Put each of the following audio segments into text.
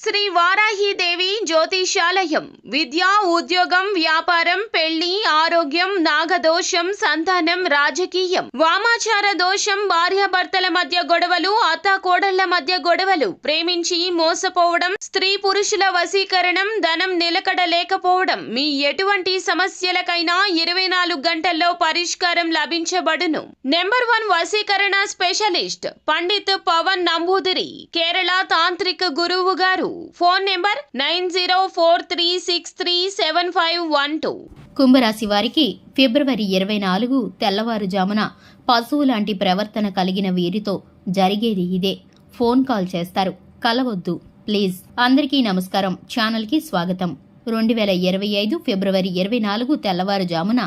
శ్రీ వారాహిదేవి జ్యోతిషాలయం విద్య, ఉద్యోగం, వ్యాపారం, పెళ్లి, ఆరోగ్యం, నాగదోషం, సంతానం, రాజకీయం, వామాచార దోషం, భార్యాభర్తల మధ్య గొడవలు, అత్తాకోడళ్ల మధ్య గొడవలు, ప్రేమించి మోసపోవడం, స్త్రీ పురుషుల వశీకరణం, ధనం నిలకడ లేకపోవడం, మీ ఎటువంటి సమస్యలకైనా 24 గంటల్లో పరిష్కారం లభించబడును. నెంబర్ 1 వశీకరణ స్పెషలిస్ట్ పండిత్ పవన్ నంబూదిరి, కేరళ తాంత్రిక గురువు గారు. Phone number 9043637512. కుంభరాశి వారికి ఫిబ్రవరి 24 తెల్లవారుజామున పశువు లాంటి ప్రవర్తన కలిగిన వీరితో జరిగేది ఇదే. ఫోన్ కాల్ చేస్తారు, కలవద్దు ప్లీజ్. అందరికీ నమస్కారం, ఛానల్కి స్వాగతం. 2025 ఫిబ్రవరి 24 తెల్లవారుజామున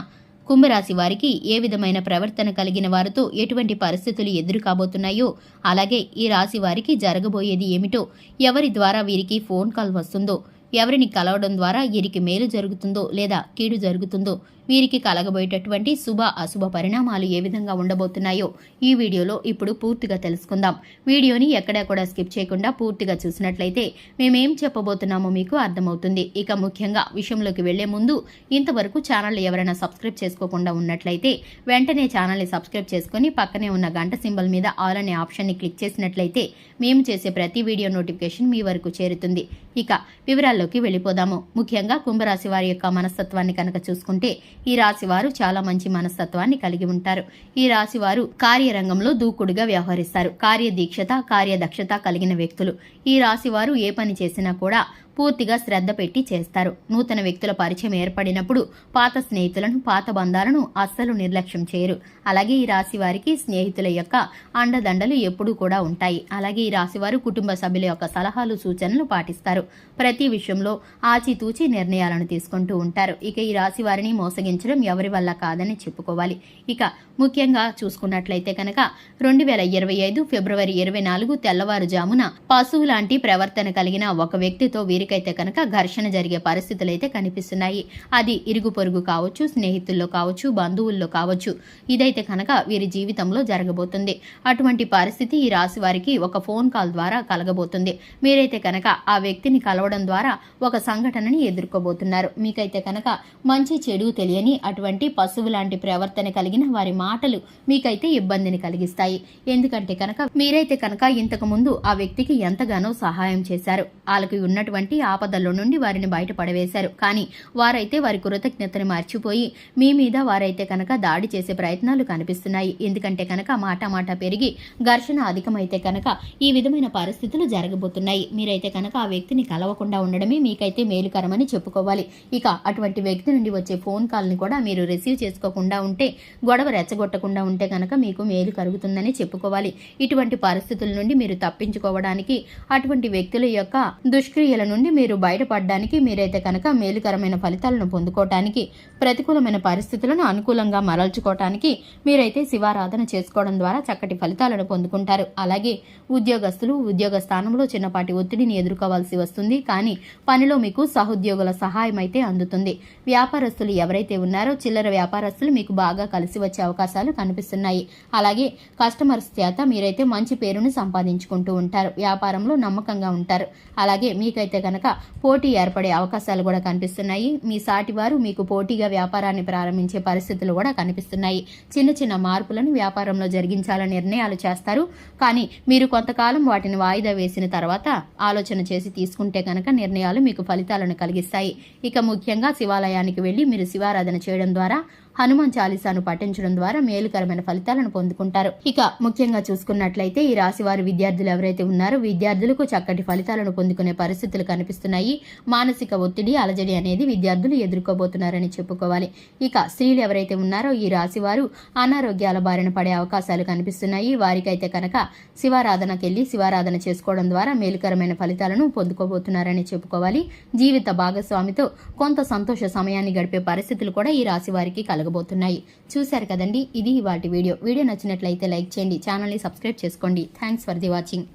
కుంభరాశి వారికి ఏ విధమైన ప్రవర్తన కలిగిన వారితో ఎటువంటి పరిస్థితులు ఎదురు కాబోతున్నాయో, అలాగే ఈ రాశి వారికి జరగబోయేది ఏమిటో, ఎవరి ద్వారా వీరికి ఫోన్ కాల్ వస్తుందో, ఎవరిని కలవడం ద్వారా వీరికి మేలు జరుగుతుందో లేదా కీడు జరుగుతుందో, వీరికి కలగబోయేటటువంటి శుభ అశుభ పరిణామాలు ఏ విధంగా ఉండబోతున్నాయో ఈ వీడియోలో ఇప్పుడు పూర్తిగా తెలుసుకుందాం. వీడియోని ఎక్కడా కూడా స్కిప్ చేయకుండా పూర్తిగా చూసినట్లయితే మేమేం చెప్పబోతున్నామో మీకు అర్థమవుతుంది. ఇక ముఖ్యంగా విషయంలోకి వెళ్లే ముందు ఇంతవరకు ఛానల్ ఎవరైనా సబ్స్క్రైబ్ చేసుకోకుండా ఉన్నట్లయితే వెంటనే ఛానల్ని సబ్స్క్రైబ్ చేసుకుని పక్కనే ఉన్న గంట సింబల్ మీద ఆల్ అనే ఆప్షన్ని క్లిక్ చేసినట్లయితే మేము చేసే ప్రతి వీడియో నోటిఫికేషన్ మీ వరకు చేరుతుంది. ఇక వివరాల్లోకి వెళ్ళిపోదాము. ముఖ్యంగా కుంభరాశి వారి యొక్క మనస్తత్వాన్ని కనుక చూసుకుంటే ఈ రాశి వారు చాలా మంచి మనస్తత్వాన్ని కలిగి ఉంటారు. ఈ రాశి వారు కార్యరంగంలో దూకుడుగా వ్యవహరిస్తారు. కార్యదీక్షత, కార్యదక్షత కలిగిన వ్యక్తులు. ఈ రాశి వారు ఏ పని చేసినా కూడా పూర్తిగా శ్రద్ధ పెట్టి చేస్తారు. నూతన వ్యక్తుల పరిచయం ఏర్పడినప్పుడు పాత స్నేహితులను, పాత బంధాలను అస్సలు నిర్లక్ష్యం చేయరు. అలాగే ఈ రాశి వారికి స్నేహితుల యొక్క అండదండలు ఎప్పుడూ కూడా ఉంటాయి. అలాగే ఈ రాశి వారు కుటుంబ సభ్యుల యొక్క సలహాలు, సూచనలు పాటిస్తారు. ప్రతి విషయంలో ఆచితూచి నిర్ణయాలను తీసుకుంటూ ఉంటారు. ఇక ఈ రాశి వారిని మోసగించడం ఎవరి వల్ల కాదని చెప్పుకోవాలి. ఇక ముఖ్యంగా చూసుకున్నట్లయితే కనుక 2025 ఫిబ్రవరి 24 తెల్లవారుజామున పశువు లాంటి ప్రవర్తన కలిగిన ఒక వ్యక్తితో వీరికైతే కనుక ఘర్షణ జరిగే పరిస్థితులైతే కనిపిస్తున్నాయి. అది ఇరుగు పొరుగు కావచ్చు, స్నేహితుల్లో కావచ్చు, బంధువుల్లో కావచ్చు. ఇదైతే కనుక వీరి జీవితంలో జరగబోతుంది. అటువంటి పరిస్థితి ఈ రాశి వారికి ఒక ఫోన్ కాల్ ద్వారా కలగబోతుంది. మీరైతే కనుక ఆ వ్యక్తిని కలవడం ద్వారా ఒక సంఘటనని ఎదుర్కోబోతున్నారు. మీకైతే కనుక మంచి చెడు తెలియని అటువంటి పశువు లాంటి ప్రవర్తన కలిగిన వారి మాటలు మీకైతే ఇబ్బందిని కలిగిస్తాయి. ఎందుకంటే కనుక మీరైతే కనుక ఇంతకు ముందు ఆ వ్యక్తికి ఎంతగానో సహాయం చేశారు. వాళ్ళకి ఉన్నటువంటి ఆపదల్లో నుండి వారిని బయటపడవేశారు. కానీ వారైతే వారి కృతజ్ఞతని మర్చిపోయి మీ మీద వారైతే కనుక దాడి చేసే ప్రయత్నాలు కనిపిస్తున్నాయి. ఎందుకంటే కనుక మాట పెరిగి ఘర్షణ అధికమైతే కనుక ఈ విధమైన పరిస్థితులు జరగబోతున్నాయి. మీరైతే కనుక ఆ వ్యక్తిని కలవకుండా ఉండడమే మీకైతే మేలుకరమని చెప్పుకోవాలి. ఇక అటువంటి వ్యక్తి నుండి వచ్చే ఫోన్ కాల్ని కూడా మీరు రిసీవ్ చేసుకోకుండా ఉంటే, గొడవ రెచ్చగొట్టకుండా ఉంటే కనుక మీకు మేలు కలుగుతుందని చెప్పుకోవాలి. ఇటువంటి పరిస్థితుల నుండి మీరు తప్పించుకోవడానికి, అటువంటి వ్యక్తుల యొక్క దుష్క్రియల నుండి మీరు బయటపడడానికి, మీరైతే కనుక మేలుకరమైన ఫలితాలను పొందుకోవటానికి, ప్రతికూలమైన పరిస్థితులను అనుకూలంగా మరల్చుకోవటానికి మీరైతే శివారాధన చేసుకోవడం ద్వారా చక్కటి ఫలితాలను పొందుకుంటారు. అలాగే ఉద్యోగస్తులు ఉద్యోగ స్థానంలో చిన్నపాటి ఒత్తిడిని ఎదుర్కోవాల్సి వస్తుంది. కానీ పనిలో మీకు సహోద్యోగుల సహాయం అయితే అందుతుంది. వ్యాపారస్తులు ఎవరైతే ఉన్నారో చిల్లర వ్యాపారస్తులు మీకు బాగా కలిసి వచ్చే అవకాశాలు కనిపిస్తున్నాయి. అలాగే కస్టమర్స్ చేత మీరైతే మంచి పేరును సంపాదించుకుంటూ ఉంటారు. వ్యాపారంలో నమ్మకంగా ఉంటారు. అలాగే మీకైతే కనుక పోటీ ఏర్పడే అవకాశాలు కూడా కనిపిస్తున్నాయి. మీ సాటి వారు మీకు పోటీగా వ్యాపారాన్ని ప్రారంభించే పరిస్థితులు కూడా కనిపిస్తున్నాయి. చిన్న చిన్న మార్పులను వ్యాపారంలో జరిగించాలని నిర్ణయాలు చేస్తారు. కానీ మీరు కొంతకాలం వాటిని వాయిదా వేసిన తర్వాత ఆలోచన చేసి తీసుకుంటే కనుక నిర్ణయాలు మీకు ఫలితాలను కలిగిస్తాయి. ఇక ముఖ్యంగా శివాలయానికి వెళ్లి మీరు శివారాధన చేయడం ద్వారా, హనుమాన్ చాలీసాను పఠించడం ద్వారా మేలుకరమైన ఫలితాలను పొందుకుంటారు. ఇక ముఖ్యంగా చూసుకున్నట్లయితే ఈ రాశి వారి విద్యార్థులు ఎవరైతే ఉన్నారో విద్యార్థులకు చక్కటి ఫలితాలను పొందుకునే పరిస్థితులు కనిపిస్తున్నాయి. మానసిక ఒత్తిడి, అలజడి అనేది విద్యార్థులు ఎదుర్కోబోతున్నారని చెప్పుకోవాలి. ఇక స్త్రీలు ఎవరైతే ఉన్నారో ఈ రాశి వారు అనారోగ్యాల బారిన పడే అవకాశాలు కనిపిస్తున్నాయి. వారికైతే కనుక శివారాధనకి వెళ్లి శివారాధన చేసుకోవడం ద్వారా మేలుకరమైన ఫలితాలను పొందుకోబోతున్నారని చెప్పుకోవాలి. జీవిత భాగస్వామితో కొంత సంతోష సమయాన్ని గడిపే పరిస్థితులు కూడా ఈ రాశి వారికి కలగబోతున్నాయి. చూశారు కదండి, ఇది ఇవాల్టి వీడియో. వీడియో నచ్చినట్లయితే లైక్ చేయండి, ఛానల్ని సబ్స్క్రైబ్ చేసుకోండి. Thanks for the watching.